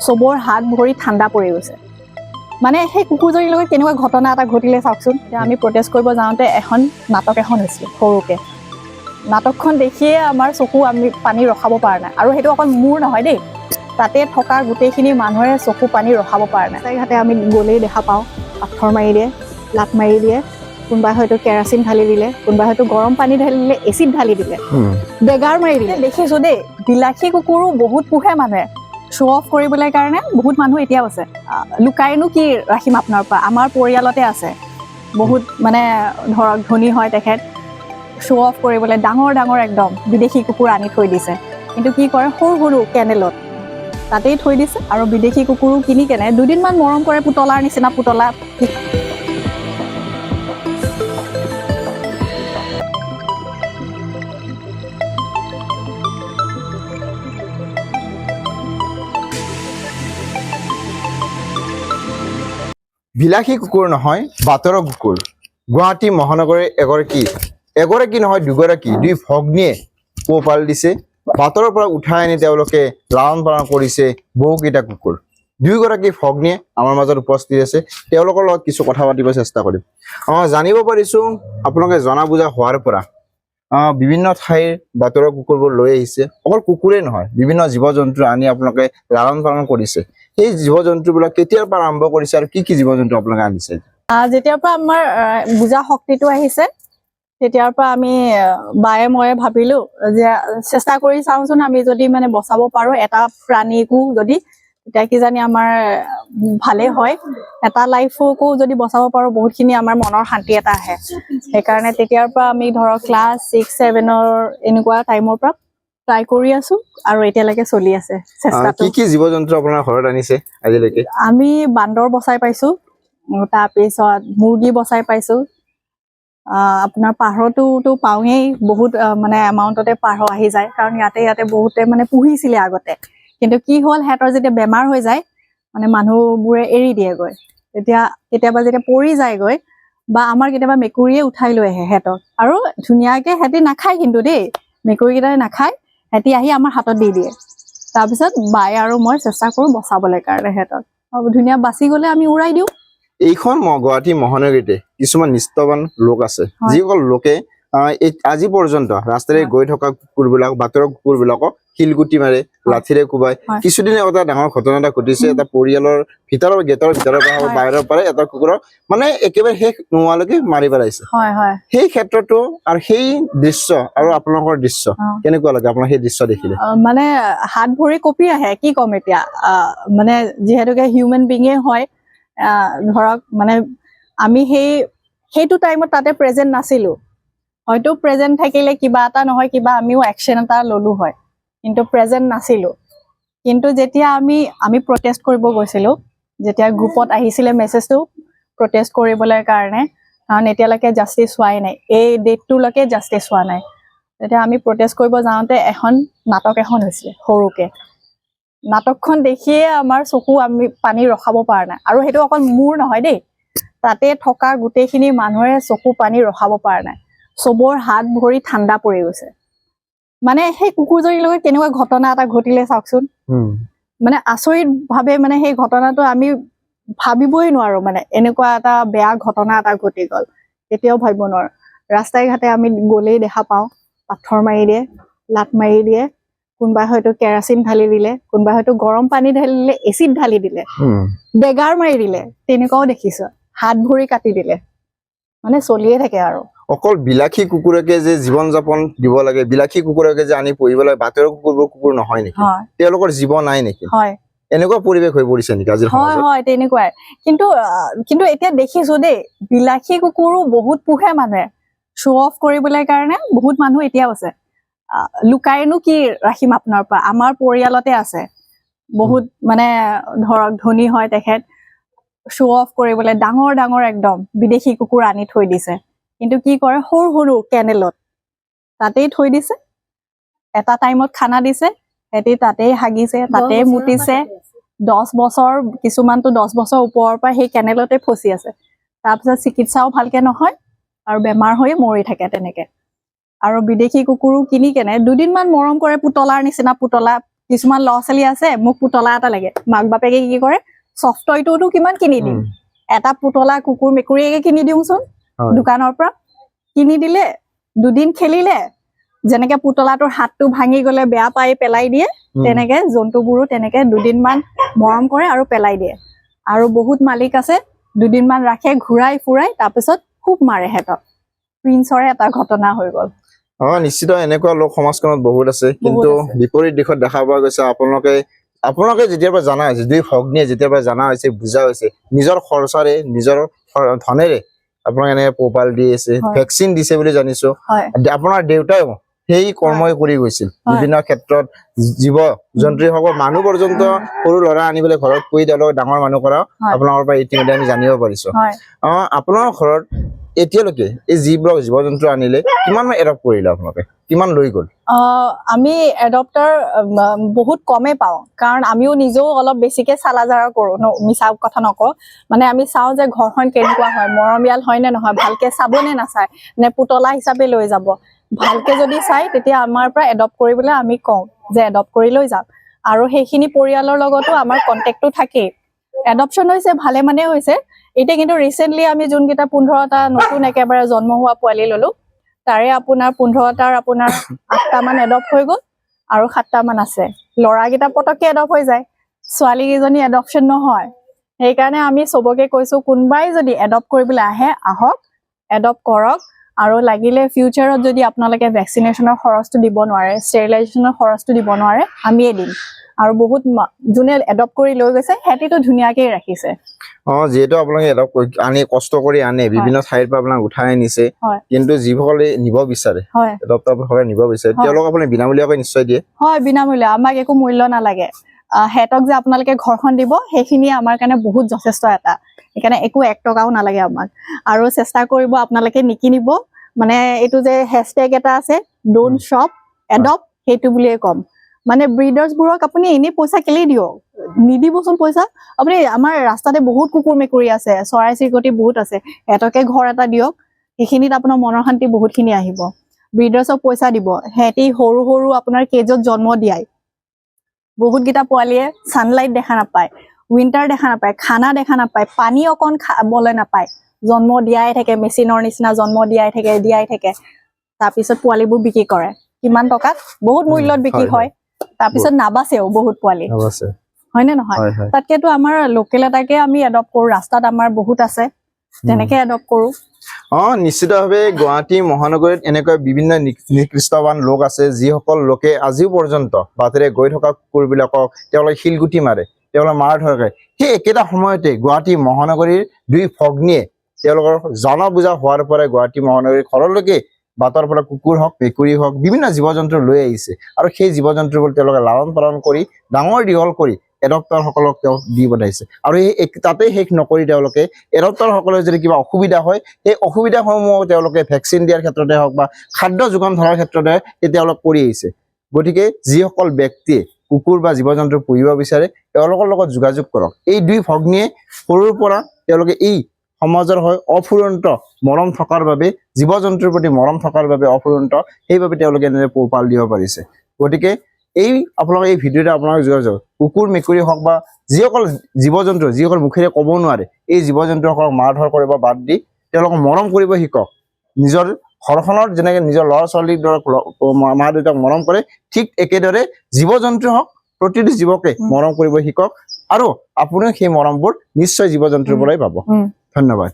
চবৰ হাত ভৰি ঠাণ্ডা পৰি গৈছে মানে সেই কুকুৰজনীৰ লগত কেনেকুৱা ঘটনা এটা ঘটিলে চাওকচোন আমি প্ৰটেষ্ট কৰিব যাওঁতে এখন নাটক এখন হৈছিল সৰুকে নাটকখন দেখিয়ে আমাৰ চকু আমি পানী ৰখাব পৰা নাই আৰু সেইটো অকল মোৰ নহয় দেই তাতে থকা গোটেইখিনি মানুহে চকু পানী ৰখাব পৰা নাই ঘাটে আমি গ'লেই দেখা পাওঁ পাথৰ মাৰি দিয়ে লাট মাৰি দিয়ে কোনোবাই হয়তো কেৰাচিন ঢালি দিলে কোনোবাই হয়তো গৰম পানী ঢালি দিলে এচিড ঢালি দিলে বেগাৰ মাৰি দিলে দেখিছোঁ দেই বিলাসী কুকুৰো বহুত পোহে মানুহে শ্ব' অফ কৰিবলৈ কাৰণে বহুত মানুহ এতিয়াও আছে লুকাইনো কি ৰাখিম আপোনাৰ পৰা আমাৰ পৰিয়ালতে আছে বহুত মানে ধৰক ধনী হয় তেখেত শ্ব' অফ কৰিবলৈ ডাঙৰ ডাঙৰ একদম বিদেশী কুকুৰ আনি থৈ দিছে কিন্তু কি কৰে সৰু সৰু কেনেলত তাতেই থৈ দিছে আৰু বিদেশী কুকুৰো কিনি কেনে দুদিনমান মৰম কৰে পুতলাৰ নিচিনা পুতলা বিলাসী কুকুৰ নহয় বাটৰ কুকুৰ গুৱাহাটী মহানগৰীৰ এগৰাকী নহয় দুগৰাকী দুই ভগ্নীয়ে পোহপাল দিছে বাটৰৰ পৰা উঠাই আনি তেওঁলোকে লালন পালন কৰিছে বহুকেইটা কুকুৰ দুয়োগৰাকী ভগ্নীয়ে আমাৰ মাজত উপস্থিত আছে তেওঁলোকৰ লগত কিছু কথা পাতিব চেষ্টা কৰিম জানিব পাৰিছো আপোনালোকে জনা বুজা হোৱাৰ পৰা বিভিন্ন ঠাইৰ বাটৰ কুকুৰবোৰ লৈ আহিছে অকল কুকুৰেই নহয় বিভিন্ন জীৱ জন্তু আনি আপোনালোকে লালন পালন কৰিছে এই জীৱ জন্তুবিলাক কেতিয়াৰ পৰা আৰম্ভ কৰিছে আৰু কি জীৱ জন্তু আপোনালোকে আনিছে যেতিয়াৰ পৰা আমাৰ বুজা শক্তিটো আহিছে তেতিয়াৰ পৰা আমি বায়ে ময়ে ভাবিলো যে চেষ্টা কৰি চাওঁচোন আমি যদি মানে বচাব পাৰো এটা প্ৰাণীকো যদি তেতিয়া কিজানি আমাৰ ভালে হয় এটা লাইফকো যদি বচাব পাৰো বহুতখিনি আমাৰ মনৰ শান্তি এটা আহে সেইকাৰণে তেতিয়াৰ পৰা আমি ধৰক ক্লাছ 6-7 এনেকুৱা টাইমৰ পৰা ট্ৰাই কৰি আছো আৰু এতিয়ালৈকে চলি আছে চেষ্টাটো কি জীৱ জন্তু আপোনাৰ ঘৰত আনিছে আজিলৈকে আমি বান্দৰ বচাই পাইছো তাৰপিছত মুৰ্গী বচাই পাইছো আপোনাৰ পাৰটোতো পাওঁৱেই বহুত মানে এমাউণ্টতে পাৰ আহি যায় কাৰণ ইয়াতে বহুতে মানে পুহিছিলে আগতে কিন্তু কি হ'ল সিহঁতৰ যেতিয়া বেমাৰ হৈ যায় মানে মানুহবোৰে এৰি দিয়েগৈ তেতিয়া কেতিয়াবা যেতিয়া পৰি যায়গৈ বা আমাৰ কেতিয়াবা মেকুৰীয়ে উঠাই লৈ আহে সিহঁতক আৰু ধুনীয়াকে সিহঁতি নাখায় কিন্তু দেই মেকুৰীকেইটাই নাখায় সিহঁতি আহি আমাৰ হাতত দি দিয়ে তাৰপিছত বায়ে আৰু মই চেষ্টা কৰোঁ বচাবলৈ কাৰণে সিহঁতক ধুনীয়া বাচি গ'লে আমি উৰাই দিওঁ এইখন গুৱাহাটী মহানগৰীতে কিছুমান নিষ্ঠবান লোক আছে যিসকল লোকে আজি পৰ্যন্ত ৰাস্তাৰে গৈ থকা কুকুৰবিলাক বাটৰ কুকুৰবিলাকক শিলগুটি মাৰে লাঠিৰে কোবাই কিছুদিন এটা ডাঙৰ ঘটনা এটা ঘটিছে এটা পৰিয়ালৰ ভিতৰৰ গেটৰ ভিতৰৰ পৰা বাহিৰৰ পৰা এটা কুকুৰক মানে একেবাৰে শেষ নোহোৱালৈকে মাৰি পেলাইছে সেই ক্ষেত্ৰতো আৰু সেই দৃশ্য আৰু আপোনালোকৰ দৃশ্য কেনেকুৱা লাগে আপোনাৰ সেই দৃশ্য দেখিলে মানে হাত ভৰি কঁপি আহে কি ক'ম এতিয়া মানে যিহেতুকে হিউমেন বিঙে হয় ধৰক মানে আমি সেইটো টাইমত তাতে প্ৰেজেন্ট নাছিলো হয়তো প্ৰেজেন্ট থাকিলে কিবা এটা নহয় কিবা আমিও একশ্যন এটা ললো হয় কিন্তু প্ৰেজেন্ট নাছিলো কিন্তু যেতিয়া আমি প্ৰটেষ্ট কৰিব গৈছিলো যেতিয়া গ্ৰুপত আহিছিলে মেছেজটো প্ৰটেষ্ট কৰিবলৈ কাৰণে কাৰণ এতিয়ালৈকে জাষ্টিছ হোৱাই নাই এই ডেটটোলৈকে জাষ্টিছ হোৱা নাই তেতিয়া আমি প্ৰটেষ্ট কৰিব যাওঁতে এখন নাটক এখন হৈছিলে সৰুকে নাটকখন দেখিয়ে আমাৰ চকু আমি পানী ৰখাব পৰা নাই আৰু সেইটো অকল মোৰ নহয় দেই তাতে থকা গোটেইখিনি মানুহে চকু পানী ৰখাব পৰা নাই চবৰ হাত ভৰি ঠাণ্ডা পৰি গৈছে মানে সেই কুকুৰজনীৰ লগত কেনেকুৱা ঘটনা এটা ঘটিলে চাওকচোন মানে আচৰিত ভাৱে মানে সেই ঘটনাটো আমি ভাবিবই নোৱাৰো মানে এনেকুৱা এটা বেয়া ঘটনা এটা ঘটি গ'ল কেতিয়াও ভাবিব নোৱাৰো ৰাস্তাই ঘাটে আমি গ'লেই দেখা পাওঁ পাথৰ মাৰি দিয়ে লাট মাৰি দিয়ে কোনোবাই হয়তো কেৰাচিন ঢালি দিলে কোনোবাই হয়তো গৰম পানী ঢালি দিলে এচিড ঢালি দিলে বেগাৰ মাৰি দিলে তেনেকুৱাও দেখিছো হাত ভৰি কাটি দিলে মানে চলিয়ে থাকে আৰু অকল বিলাসী কুকুৰকে যে জীৱন যাপন দিব লাগে বিলাসী কুকুৰকে যে আনি পুহিব লাগে বাটৰ কুকুৰ নহয় নেকি তেওঁলোকৰ জীৱন নাই নেকি হয় এনেকুৱা পৰিৱেশ হৈ পৰিছে নেকি আজিৰ সমাজত হয় তেনেকুৱাই কিন্তু এতিয়া দেখিছো দেই বিলাসী কুকুৰো বহুত পোহে মানুহে শ্ব' অফ কৰিবলৈ কাৰণে বহুত মানুহ এতিয়াও আছে লুকাইনো কি ৰাখিম আপোনাৰ পৰা আমাৰ পৰিয়ালতে আছে বহুত মানে ধৰক ধনী হয় তেখেত শ্ব' অফ কৰিবলৈ ডাঙৰ ডাঙৰ একদম বিদেশী কুকুৰ আনি থৈ দিছে কিন্তু কি কৰে সৰু সৰু কেনেলত তাতেই থৈ দিছে এটা টাইমত খানা দিছে সিহঁতি তাতেই হাগিছে তাতেই মুতিছে 10 বছৰ কিছুমানটো 10 বছৰ ওপৰৰ পৰা সেই কেনেলতে ফচি আছে তাৰপিছত চিকিৎসাও ভালকে নহয় আৰু বেমাৰ হৈ মৰি থাকে তেনেকে আৰু বিদেশী কুকুৰো কিনি কেনে দুদিনমান মৰম কৰে পুতলাৰ নিচিনা পুতলা কিছুমান ল'ৰা ছোৱালী আছে মোক পুতলা এটা লাগে, মাক বাপেকে কি কৰে চফ্ট টয়টোতো কিমান কিনি দিম, এটা পুতলা কুকুৰ মেকুৰীকে কিনি দিওঁচোন দোকানৰ পৰা, কিনি দিলে 2 দিন খেলিলে, যেনেকে পুতলাটোৰ হাতটো ভাঙি গলে বেয়া পাই পেলাই দিয়ে, তেনেকে জন্তুবোৰো তেনেকে 2 দিন মান মৰম কৰে আৰু পেলাই দিয়ে। আৰু বহুত মালিক আছে 2 দিন মান ৰাখে, ঘূৰাই ফুৰাই, তাৰপিছত খুব মাৰে হেঁতক। প্ৰিন্সৰে এটা ঘটনা হৈ গ'ল। নিশ্চিত এনেকুৱা লোক সমাজখনত বহুত আছে, কিন্তু বিপৰীত দিশত দেখা পোৱা গৈছে আপোনালোকে যেতিয়াৰ পৰা জানা হৈছে, 2 ভগ্নীয়ে যেতিয়াৰ পৰা জানা হৈছে, বুজা হৈছে, নিজৰ খৰচাৰে নিজৰ ধনেৰে আপোনাক এনেকে পোহপাল দি আছে, ভেকচিন দিছে বুলি জানিছো। আপোনাৰ দেউতাও সেই কৰ্মই কৰি গৈছিল বিভিন্ন ক্ষেত্ৰত, জীৱ জন্তুৱে হওক মানুহ পৰ্যন্ত, সৰু ল'ৰা আনি পেলাই ঘৰত পুহি তেওঁলোকক ডাঙৰ মানুহ কৰা আপোনালোকৰ পৰা ইতিমধ্যে আমি জানিব পাৰিছো। আপোনাৰ ঘৰত এতিয়ালৈকে এই যিবিলাক জীৱ জন্তু আনিলে কিমান এডপ্ট কৰিলে আপোনালোকে, কিমান লৈ গ'ল? আমি এডপ্টাৰ বহুত কমে পাওঁ, কাৰণ আমিও নিজেও অলপ বেছিকে চালা জাৰা কৰো, মিছা কথা নকওঁ। মানে আমি চাওঁ যে ঘৰখন কেনেকুৱা হয়, মৰমীয়াল হয় নে নহয়, ভালকে চাব নে নাচায়, নে পুতলা হিচাপে লৈ যাব। ভালকে যদি চাই তেতিয়া আমাৰ পৰা এডপ্ট কৰিবলৈ আমি কওঁ যে এডপ্ট কৰি লৈ যাম। আৰু সেইখিনি পৰিয়ালৰ লগতো আমাৰ কণ্টেক্টটো থাকেই। এডপশ্যন হৈছে ভালে মানে হৈছে। এতিয়া কিন্তু ৰিচেণ্টলি আমি যোনকেইটা 15টা নতুন একেবাৰে জন্ম হোৱা পোৱালি ললো, তাৰে আপোনাৰ 15টাৰ আপোনাৰ 8টা মান এডপ্ট হৈ গ'ল আৰু 7টা মান আছে। ল'ৰাকেইটা পটককে এডপ্ট হৈ যায়, ছোৱালীকেইজনী এডপশ্যন নহয়। সেইকাৰণে আমি চবকে কৈছো, কোনোবাই যদি এডপ্ট কৰিবলৈ আহে আহক, এডপ্ট কৰক। আৰু লাগিলে ফিউচাৰত যদি আপোনালোকে ভেকচিনেশ্যনৰ খৰচটো দিব নোৱাৰে, ষ্টেৰিলাইজেশ্যনৰ খৰচটো দিব নোৱাৰে, আমিয়ে দিম। আৰু বহুত যোনে এডপ্ট কৰি লৈ গৈছে সিহঁতিতো ধুনীয়াকে ৰাখিছে। যিহেতু আপোনালোকে এডপ্ট আনি কষ্ট কৰি আনে, বিভিন্ন ঠাইৰ পৰা আপোনাক উঠাই আনিছে, কিন্তু যিসকলে নিব বিচাৰে, এডপ্টৰসকলে নিব বিচাৰে, তেওঁলোকক আপুনি বিনামূলীয়াকৈ নিশ্চয় দিয়ে? হয়, বিনামূলীয়া, আমাক একো মূল্য নালাগে। সিহঁতক যে আপোনালোকে ঘৰখন দিব, সেইখিনি আমাৰ কাৰণে বহুত যথেষ্ট এটা। সেইকাৰণে একো 1 টকাও নালাগে আমাক। আৰু চেষ্টা কৰিব আপোনালোকে নিকিনিব, মানে এইটো যে হেছটেগ এটা আছে ডোন্ট শ্বপ এডপ্ট, সেইটো বুলিয়ে ক'ম। মানে ব্ৰিডাৰ্ছবোৰক আপুনি এনেই পইচা কেলেই দিয়ক, নিদিবচোন পইচা। আপুনি আমাৰ ৰাস্তাতে বহুত কুকুৰ মেকুৰী আছে, চৰাই চিৰিকটি বহুত আছে, সিহঁতকে ঘৰ এটা দিয়ক, সেইখিনিত আপোনাৰ মনৰ শান্তি বহুতখিনি আহিব। ব্ৰিডাৰ্ছক পইচা দিব, সিহঁতি সৰু সৰু আপোনাৰ কেজত জন্ম দিয়াই। বহুতকেইটা পোৱালীয়ে ছানলাইট দেখা নাপায়, উইণ্টাৰ দেখা নাপায়, খানা দেখা নাপায়, পানী অকণ খাবলৈ নাপায়, জন্ম দিয়াই থাকে, মেচিনৰ নিচিনা জন্ম দিয়াই থাকে। তাৰপিছত পোৱালীবোৰ বিক্ৰী কৰে কিমান টকাত, বহুত মূল্যত বিক্ৰী হয়। তাৰপিছত নাবাচেও বহুত পোৱালি, হয়নে নহয়? তাতকেতো আমাৰ লোকেল এটাকে আমি এডপ্ট কৰো, ৰাস্তাত আমাৰ বহুত আছে, তেনেকে এডপ্ট কৰো। নিশ্চিতভাৱে গুৱাহাটী মহানগৰীত এনেকুৱা বিভিন্ন নিকৃষ্টবান লোক আছে, যিসকল লোকে আজিও পৰ্যন্ত বাটেৰে গৈ থকা কুকুৰবিলাকক তেওঁলোকে শিলগুটি মাৰে, তেওঁলোকে মাৰ ধৰ কৰে। সেই একেটা সময়তে গুৱাহাটী মহানগৰীৰ 2 ভগ্নীয়ে তেওঁলোকৰ জনা বুজা হোৱাৰ পৰাই গুৱাহাটী মহানগৰীৰ ঘৰলৈকে বাটৰ পৰা কুকুৰ হওক, মেকুৰী হওক, বিভিন্ন জীৱ জন্তু লৈ আহিছে। আৰু সেই জীৱ জন্তুবোৰ তেওঁলোকে লালন পালন কৰি ডাঙৰ দীঘল কৰি এডপ্টাৰসকলক তেওঁ দি পঠাইছে। আৰু তাতে শেষ নকৰি তেওঁলোকে এডপ্টাৰসকলৰ যদি কিবা অসুবিধা হয়, সেই অসুবিধাসমূহ তেওঁলোকে ভেকচিন দিয়াৰ ক্ষেত্ৰতে হওক বা খাদ্য যোগান ধৰাৰ ক্ষেত্ৰতে তেওঁলোক কৰি আহিছে। গতিকে যিসকল ব্যক্তিয়ে কুকুৰ বা জীৱ জন্তু পুহিব বিচাৰে, তেওঁলোকৰ লগত যোগাযোগ কৰক। এই 2 ভগ্নীয়ে সৰুৰ পৰা তেওঁলোকে এই সমাজৰ হয় অফুৰন্ত মৰম থকাৰ বাবে, জীৱ জন্তুৰ প্ৰতি মৰম থকাৰ বাবে অফুৰন্ত, সেইবাবে তেওঁলোকে এনেদৰে পোহপাল দিব পাৰিছে। গতিকে আপোনালোকে এই ভিডিঅ'টো আপোনালোকে যোগাযোগ, কুকুৰ মেকুৰী হওক বা যিসকল জীৱ জন্তু যিসকল মুখেৰে ক'ব নোৱাৰে, এই জীৱ জন্তুসকলক মাৰ ধৰ কৰিব বাদ দি তেওঁলোকক মৰম কৰিব শিকক। নিজৰ ঘৰখনত যেনেকে নিজৰ ল'ৰা ছোৱালীৰ দৰে মা দেউতাক মৰম কৰে, ঠিক একেদৰে জীৱ জন্তু হওক প্ৰতিটো জীৱকে মৰম কৰিব শিকক। আৰু আপুনিও সেই মৰমবোৰ নিশ্চয় জীৱ জন্তুৰ পৰাই পাব। ধন্যবাদ।